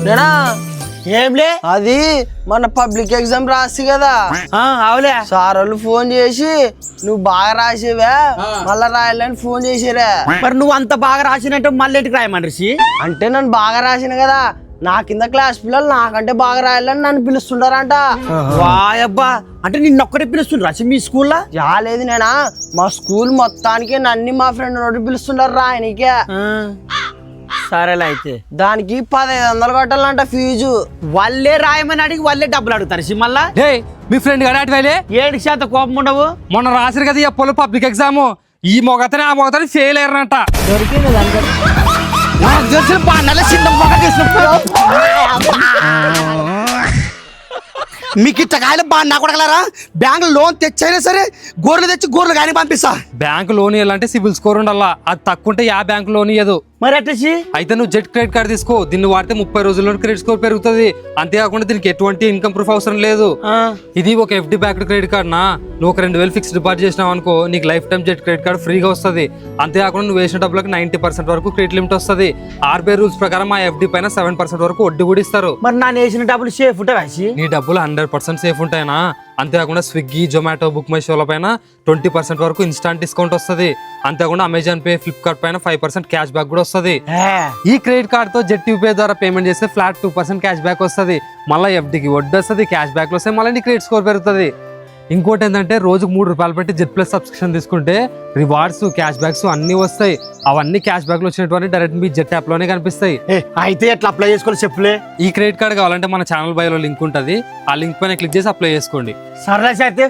నేనా ఏంలే అది మన పబ్లిక్ ఎగ్జామ్ రాసి కదా అవులే సార్ వాళ్ళు ఫోన్ చేసి నువ్వు బాగా రాసేవా మళ్ళా రాయాలని ఫోన్ చేసిరా. మరి నువ్వు అంత బాగా రాసినట్టు మళ్ళీ ఇంటికి రాయమండ్రి. అంటే నన్ను బాగా రాసిన కదా, నా కింద క్లాస్ పిల్లలు నాకంటే బాగా రాయాలని నన్ను పిలుస్తుంటారంట. వాయబ్బా, అంటే నిన్నొక్కడే పిలుస్తుండ్రా మీ స్కూల్లో? లేదు నేనా, మా స్కూల్ మొత్తానికి నన్ను మా ఫ్రెండ్ నోటి పిలుస్తుంటారు రాయనికే. సరేలే అయితే దానికి 1500 కట్టాలంట ఫీజు. వాళ్ళే రాయమని అడిగి వాళ్ళే డబ్బులు అడుగుతారు మళ్ళా. మీ ఫ్రెండ్ గారు అటువైలే 7% కోపం ఉండవు. మొన్న రాసిరు కదా ఎప్పుడు పబ్లిక్ ఎగ్జామ్, ఈ మొగతనే ఆ మొగతని ఫెయిల్ అయ్యారంట. దొరికింది మీకు ఇట్లా కాయలు బాగా నా కొడగలరా? బ్యాంక్ లోన్ తెచ్చైనా సరే గోర్లు తెచ్చి గోర్లు కానీ పంపిస్తా. బ్యాంక్ లోన్ ఇవ్వాలంటే సిబిల్ స్కోర్ ఉండాలా, అది తక్కువ ఉంటే బ్యాంక్ లోన్ ఇయ్యదు. మరి అట్టేసి అయితే నువ్వు జెట్ క్రెడిట్ కార్డు తీసుకో, దీన్ని వాడితే 30 రోజుల్లో క్రెడిట్ స్కోర్ పెరుగుతుంది. అంతేకాకుండా దీనికి ఎటువంటి ఇన్కమ్ ప్రూఫ్ అవసరం లేదు. ఇది ఒక FD బ్యాక్డ్ క్రెడిట్ కార్డ్ నా, నువ్వు ఒక 2000 ఫిక్స్డ్ డిపాజిట్ చేసినావు అనుకో, నీకు life time jet credit card ఫ్రీగా వస్తుంది. అంతేకాకుండా నువ్వు వేసిన డబ్బులకు 90% వరకు క్రెడిట్ లిమిట్ వస్తుంది. RBI రూల్స్ ప్రకారం ఆ FD పైన 7% వరకు వడ్డీ కూడా ఇస్తారు. మరి నా వేసిన డబ్బులు సేఫ్ ఉంటాయి? నీ డబ్బులు 100% సేఫ్ ఉంటాయినా. అంతేకాకుండా స్విగ్గీ, జొమాటో, బుక్ మై షోల పైన 20% వరకు ఇన్స్టాంట్ డిస్కౌంట్ వస్తుంది. అంతేకాకుండా అమెజాన్ పే, ఫ్లిప్కార్ట్ పైన 5% క్యాష్ బ్యాక్ కూడా వస్తుంది. ఈ క్రెడిట్ కార్డ్ తో జెట్ యూపీఐ ద్వారా పేమెంట్ చేస్తే ఫ్లాట్ 2% క్యాష్ బ్యాక్ వస్తుంది. మళ్ళీ FDకి వడ్డీ వస్తుంది, క్యాష్ బ్యాక్ వస్తాయి, మళ్ళీ నీ క్రెడిట్ స్కోర్ పెరుగుతుంది. ఇంకోటి ఏంటంటే రోజుకు 3 రూపాయలు పెట్టి జెట్ ప్లస్ సబ్స్క్రిప్షన్ తీసుకుంటే రివార్డ్స్, క్యాష్ బ్యాక్స్ అన్ని వస్తాయి. అవన్నీ క్యాష్ బ్యాక్ లో వచ్చినటువంటి డైరెక్ట్ మీ జెట్ యాప్ లోనే కనిపిస్తాయి. అయితే ఎట్లా అప్లై చేసుకోవాలి చెప్పులే. ఈ క్రెడిట్ కార్డ్ కావాలంటే మన ఛానల్ బయోలో లింక్ ఉంటుంది, ఆ లింక్ పైన క్లిక్ చేసి అప్లై చేసుకోండి. సర్లే అయితే